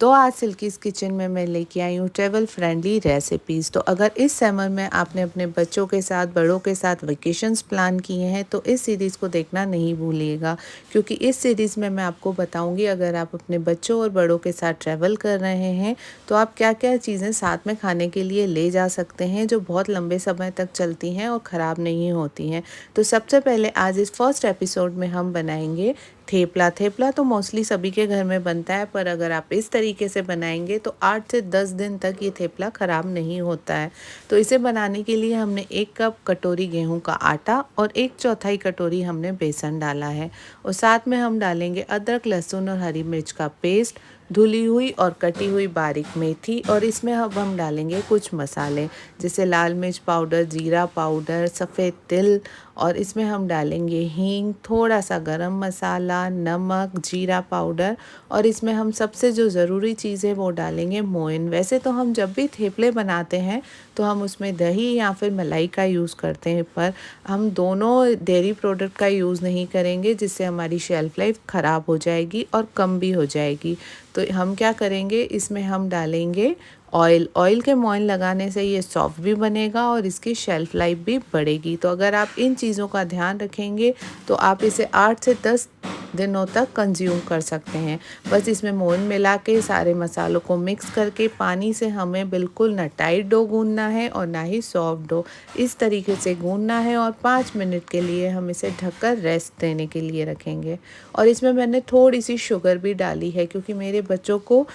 तो आज सिल्कीज़ किचन में मैं लेके आई हूँ ट्रैवल फ्रेंडली रेसिपीज़। तो अगर इस समर में आपने अपने बच्चों के साथ, बड़ों के साथ वेकेशंस प्लान किए हैं तो इस सीरीज़ को देखना नहीं भूलिएगा, क्योंकि इस सीरीज़ में मैं आपको बताऊंगी अगर आप अपने बच्चों और बड़ों के साथ ट्रैवल कर रहे हैं तो आप क्या क्या चीज़ें साथ में खाने के लिए ले जा सकते हैं जो बहुत लंबे समय तक चलती हैं और ख़राब नहीं होती हैं। तो सबसे पहले आज इस फर्स्ट एपिसोड में हम बनाएंगे थेपला। थेपला तो मोस्टली सभी के घर में बनता है, पर अगर आप इस तरीके से बनाएंगे तो 8 से 10 दिन तक ये थेपला ख़राब नहीं होता है। तो इसे बनाने के लिए हमने 1 कप कटोरी गेहूं का आटा और 1/4 कटोरी हमने बेसन डाला है, और साथ में हम डालेंगे अदरक, लहसुन और हरी मिर्च का पेस्ट, धुली हुई और कटी हुई बारीक मेथी, और इसमें अब हम डालेंगे कुछ मसाले जैसे लाल मिर्च पाउडर, जीरा पाउडर, सफ़ेद तिल, और इसमें हम डालेंगे हींग, थोड़ा सा गरम मसाला, नमक, जीरा पाउडर, और इसमें हम सबसे जो ज़रूरी चीज़ है वो डालेंगे मोइन। वैसे तो हम जब भी थेपले बनाते हैं तो हम उसमें दही या फिर मलाई का यूज़ करते हैं, पर हम दोनों डेयरी प्रोडक्ट का यूज़ नहीं करेंगे, जिससे हमारी शेल्फ़ लाइफ ख़राब हो जाएगी और कम भी हो जाएगी। तो हम क्या करेंगे, इसमें हम डालेंगे ऑयल। ऑयल के मोइन लगाने से ये सॉफ्ट भी बनेगा और इसकी शेल्फ़ लाइफ भी बढ़ेगी। तो अगर आप इन चीज़ों का ध्यान रखेंगे तो आप इसे 8 से 10 दिनों तक कंज्यूम कर सकते हैं। बस इसमें मोइन मिला के सारे मसालों को मिक्स करके पानी से हमें बिल्कुल ना टाइट डो गूंदना है और ना ही सॉफ्ट डो, इस तरीके से गूंदना है, और 5 मिनट के लिए हम इसे ढककर रेस्ट देने के लिए रखेंगे। और इसमें मैंने थोड़ी सी शुगर भी डाली है, क्योंकि मेरे बच्चों को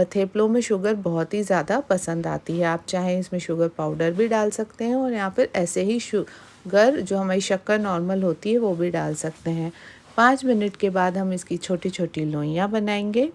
थेपलों में शुगर बहुत ही ज़्यादा पसंद आती है। आप चाहें इसमें शुगर पाउडर भी डाल सकते हैं, और या फिर ऐसे ही शुगर जो हमारी शक्कर नॉर्मल होती है वो भी डाल सकते हैं। 5 मिनट के बाद हम इसकी छोटी छोटी लोइयाँ बनाएंगे।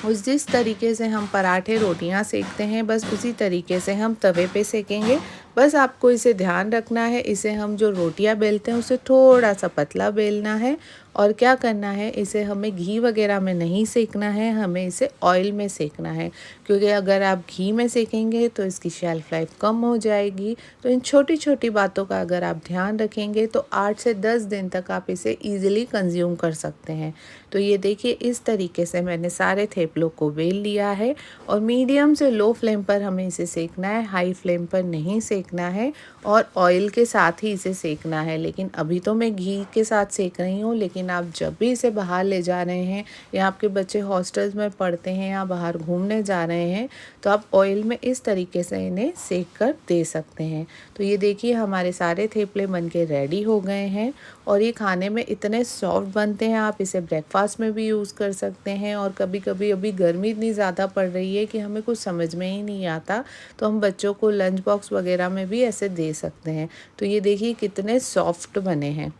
उस जिस तरीके से हम पराठे रोटियां सेकते हैं बस उसी तरीके से हम तवे पे सेकेंगे। बस आपको इसे ध्यान रखना है, इसे हम जो रोटियां बेलते हैं उसे थोड़ा सा पतला बेलना है, और क्या करना है, इसे हमें घी वगैरह में नहीं सेकना है, हमें इसे ऑयल में सेकना है, क्योंकि अगर आप घी में सेकेंगे तो इसकी शेल्फ़ लाइफ कम हो जाएगी। तो इन छोटी छोटी बातों का अगर आप ध्यान रखेंगे तो 8 से 10 दिन तक आप इसे ईज़िली कंज्यूम कर सकते हैं। तो ये देखिए, इस तरीके से मैंने सारे थेपलों को बेल लिया है, और मीडियम से लो फ्लेम पर हमें इसे सेकना है, हाई फ्लेम पर नहीं सेकना है, और ऑयल के साथ ही इसे सेकना है। लेकिन अभी तो मैं घी के साथ सेक रही हूँ, लेकिन आप जब भी इसे बाहर ले जा रहे हैं या आपके बच्चे हॉस्टल्स में पढ़ते हैं या बाहर घूमने जा रहे हैं तो आप ऑयल में इस तरीके से इन्हें सेक कर दे सकते हैं। तो ये देखिए, हमारे सारे थेपले बनके रेडी हो गए हैं, और ये खाने में इतने सॉफ्ट बनते हैं। आप इसे ब्रेकफास्ट में भी यूज़ कर सकते हैं, और कभी कभी अभी गर्मी इतनी ज़्यादा पड़ रही है कि हमें कुछ समझ में ही नहीं आता, तो हम बच्चों को लंच बॉक्स वगैरह में भी ऐसे दे सकते हैं। तो ये देखिए कितने सॉफ्ट बने हैं।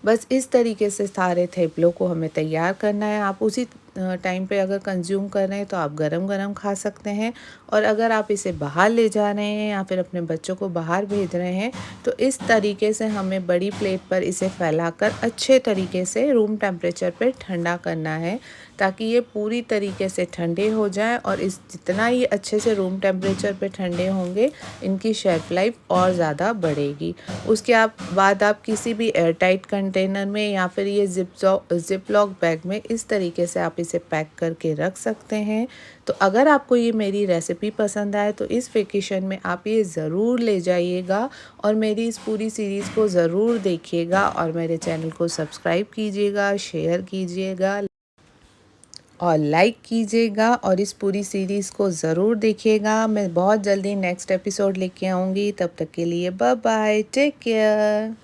बस इस तरीके से सारे थेपलों को हमें तैयार करना है। आप उसी टाइम पे अगर कंज्यूम कर रहे हैं तो आप गरम गरम खा सकते हैं, और अगर आप इसे बाहर ले जा रहे हैं या फिर अपने बच्चों को बाहर भेज रहे हैं तो इस तरीके से हमें बड़ी प्लेट पर इसे फैलाकर अच्छे तरीके से रूम टेम्परेचर पे ठंडा करना है, ताकि ये पूरी तरीके से ठंडे हो जाएं, और इस जितना ये अच्छे से रूम टेम्परेचर पे ठंडे होंगे इनकी शेल्फ़ लाइफ और ज़्यादा बढ़ेगी। उसके बाद आप किसी भी एयर टाइट कंटेनर में या फिर ये जिप लॉक बैग में इस तरीके से आप इसे पैक करके रख सकते हैं। तो अगर आपको ये मेरी रेसिपी पसंद आए तो इस वेकेशन में आप ये ज़रूर ले जाइएगा, और मेरी इस पूरी सीरीज़ को ज़रूर देखिएगा, और मेरे चैनल को सब्सक्राइब कीजिएगा, शेयर कीजिएगा और लाइक कीजिएगा, और इस पूरी सीरीज़ को ज़रूर देखिएगा। मैं बहुत जल्दी नेक्स्ट एपिसोड लेके आऊँगी, तब तक के लिए बाय बाय, टेक केयर।